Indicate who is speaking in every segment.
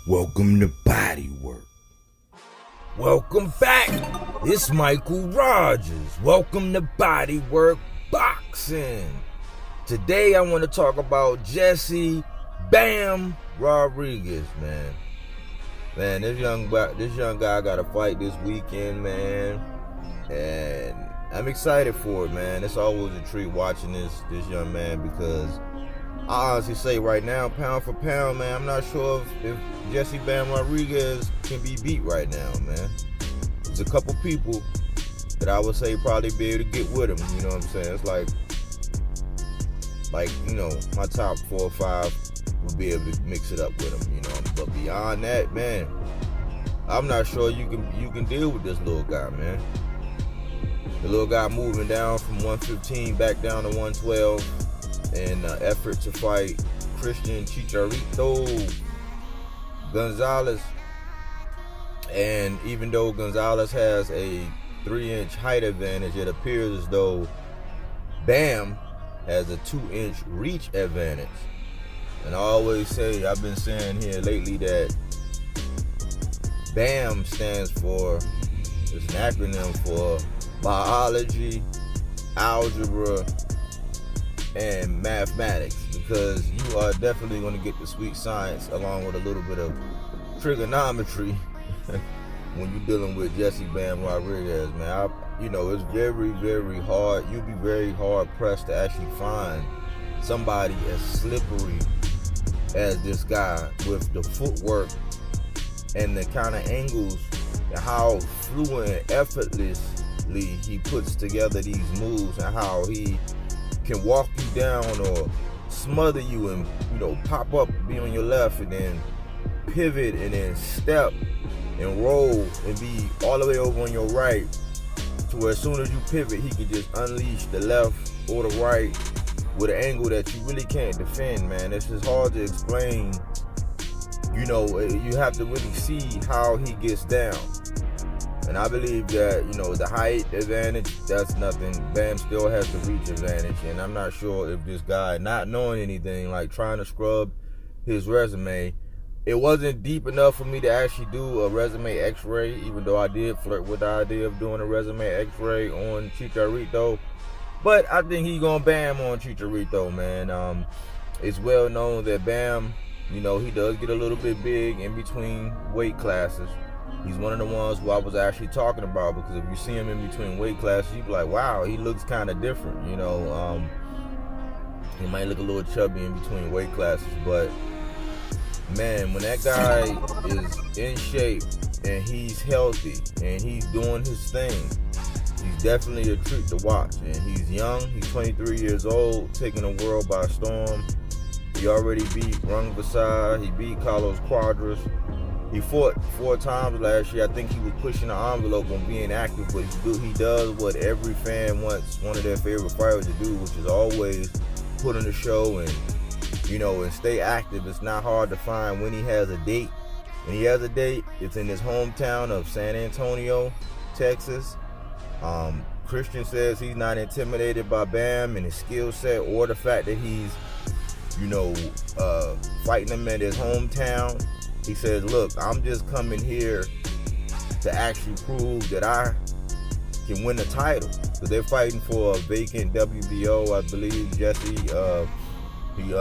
Speaker 1: Welcome to BodyWork. Welcome back. It's Michael Rogers. Welcome to BodyWorkBoxing. Today I want to talk about Jesse Bam Rodriguez, man. Man, this young guy got a fight this weekend, man, and I'm excited for it, man. It's always a treat watching this young man because I honestly say right now, pound for pound, man, I'm not sure if Jesse Bam Rodriguez can be beat right now, man. There's a couple people that I would say probably be able to get with him, you know what I'm saying? It's like you know, my top 4 or 5 would be able to mix it up with him, you know. But beyond that, man, I'm not sure you can deal with this little guy, man. The little guy moving down from 115 back down to 112. In an effort to fight Cristian Gonzalez. And even though Gonzalez has a 3-inch height advantage, it appears as though Bam has a 2-inch reach advantage. And I always say, I've been saying here lately that BAM stands for, it's an acronym for biology, algebra, and mathematics, because you are definitely going to get the sweet science along with a little bit of trigonometry when you're dealing with Jesse Bam Rodriguez, man. It's very, very hard. You'll be very hard pressed to actually find somebody as slippery as this guy with the footwork and the kind of angles and how fluent and effortlessly he puts together these moves, and how he can walk you down or smother you and, you know, pop up, be on your left, and then pivot and then step and roll and be all the way over on your right, to where as soon as you pivot, he can just unleash the left or the right with an angle that you really can't defend, man. It's just hard to explain. You know, you have to really see how he gets down. And I believe that, you know, the height advantage, that's nothing. Bam still has the reach advantage. And I'm not sure if this guy, not knowing anything, like trying to scrub his resume, it wasn't deep enough for me to actually do a resume x-ray, even though I did flirt with the idea of doing a resume x-ray on Chicharito. But I think he's going to Bam on Chicharito, man. It's well known that Bam, you know, he does get a little bit big in between weight classes. He's one of the ones who I was actually talking about, because if you see him in between weight classes, you'd be like, wow, he looks kind of different, you know. He might look a little chubby in between weight classes, but man, when that guy is in shape and he's healthy and he's doing his thing, he's definitely a treat to watch. And he's young, he's 23 years old, taking the world by storm. He already beat Rung Vasai, he beat Carlos Cuadras. He fought 4 times last year. I think he was pushing the envelope on being active, but he does what every fan wants one of their favorite fighters to do, which is always put on the show and, you know, and stay active. It's not hard to find when he has a date. When he has a date, it's in his hometown of San Antonio, Texas. Cristian says he's not intimidated by Bam and his skill set, or the fact that he's, you know, fighting him at his hometown. He says, look, I'm just coming here to actually prove that I can win the title. So they're fighting for a vacant WBO. I believe Jesse, he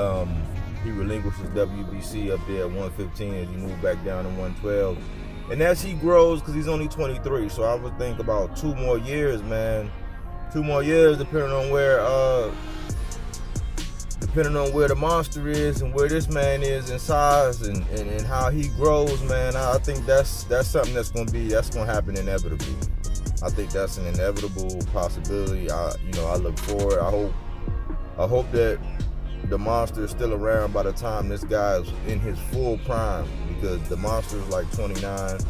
Speaker 1: relinquishes WBC up there at 115 as he moves back down to 112. And as he grows, because he's only 23, so I would think about 2 more years, man. 2 more years, depending on where depending on where the monster is and where this man is in size and how he grows, man, I think that's something that's gonna happen inevitably. I think that's an inevitable possibility. I look forward. I hope that the monster is still around by the time this guy is in his full prime, because the monster is like 29,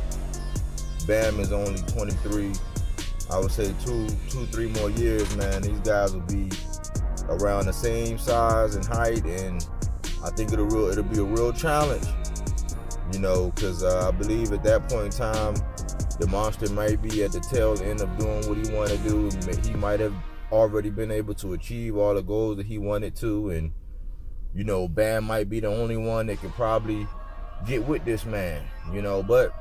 Speaker 1: Bam is only 23. I would say 3 more years, man, these guys will be around the same size and height, and I think it'll be a real challenge, because I believe at that point in time, the monster might be at the tail end of doing what he want to do. He might have already been able to achieve all the goals that he wanted to, and Bam might be the only one that can probably get with this man, but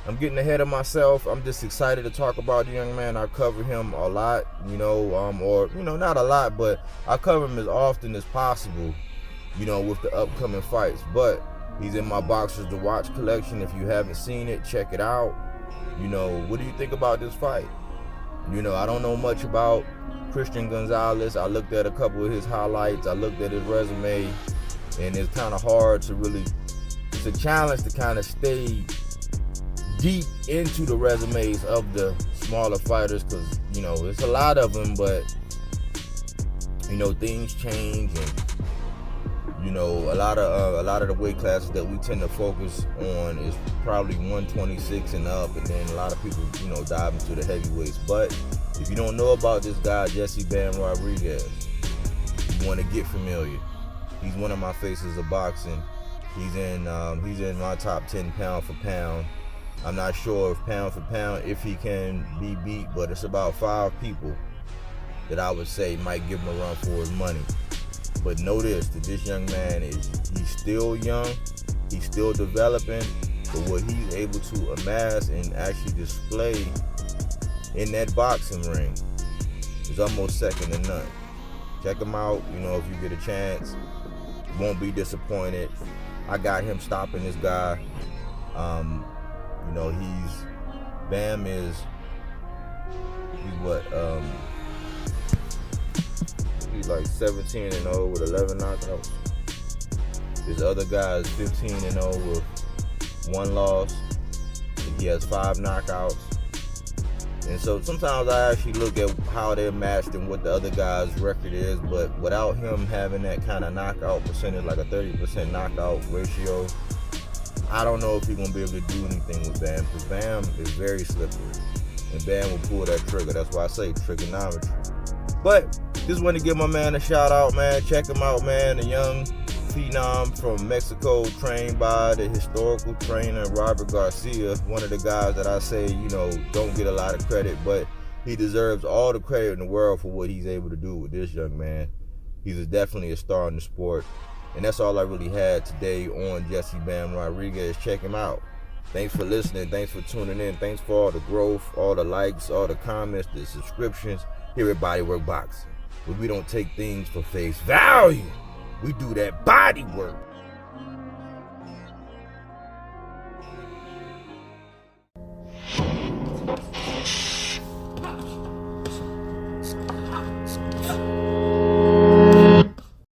Speaker 1: I'm getting ahead of myself. I'm just excited to talk about the young man. I cover him a lot, not a lot, but I cover him as often as possible, with the upcoming fights. But he's in my Boxers to Watch collection. If you haven't seen it, check it out. What do you think about this fight? I don't know much about Cristian Gonzalez. I looked at a couple of his highlights. I looked at his resume, and it's kind of hard to really, it's a challenge to kind of stay deep into the resumes of the smaller fighters, because it's a lot of them, but things change, and a lot of the weight classes that we tend to focus on is probably 126 and up, and then a lot of people dive into the heavyweights. But if you don't know about this guy, Jesse Bam Rodriguez, you want to get familiar. He's one of my faces of boxing. He's in my top 10 pound for pound. I'm not sure if pound for pound if he can be beat, but it's about 5 people that I would say might give him a run for his money. But know this, that this young man he's still young, he's still developing, but what he's able to amass and actually display in that boxing ring is almost second to none. Check him out, if you get a chance. You won't be disappointed. I got him stopping this guy. He's like 17-0 with 11 knockouts. His other guy is 15-0 with 1 loss. He has 5 knockouts. And so sometimes I actually look at how they're matched and what the other guy's record is, but without him having that kind of knockout percentage, like a 30% knockout ratio, I don't know if he's going to be able to do anything with Bam, because Bam is very slippery, and Bam will pull that trigger. That's why I say trigonometry. But just want to give my man a shout out, man. Check him out, man. A young phenom from Mexico, trained by the historical trainer Robert Garcia, one of the guys that I say, don't get a lot of credit, but he deserves all the credit in the world for what he's able to do with this young man. He's definitely a star in the sport. And that's all I really had today on Jesse Bam Rodriguez. Check him out. Thanks for listening. Thanks for tuning in. Thanks for all the growth, all the likes, all the comments, the subscriptions here at BodyWorkBoxing. But we don't take things for face value. We do that body work.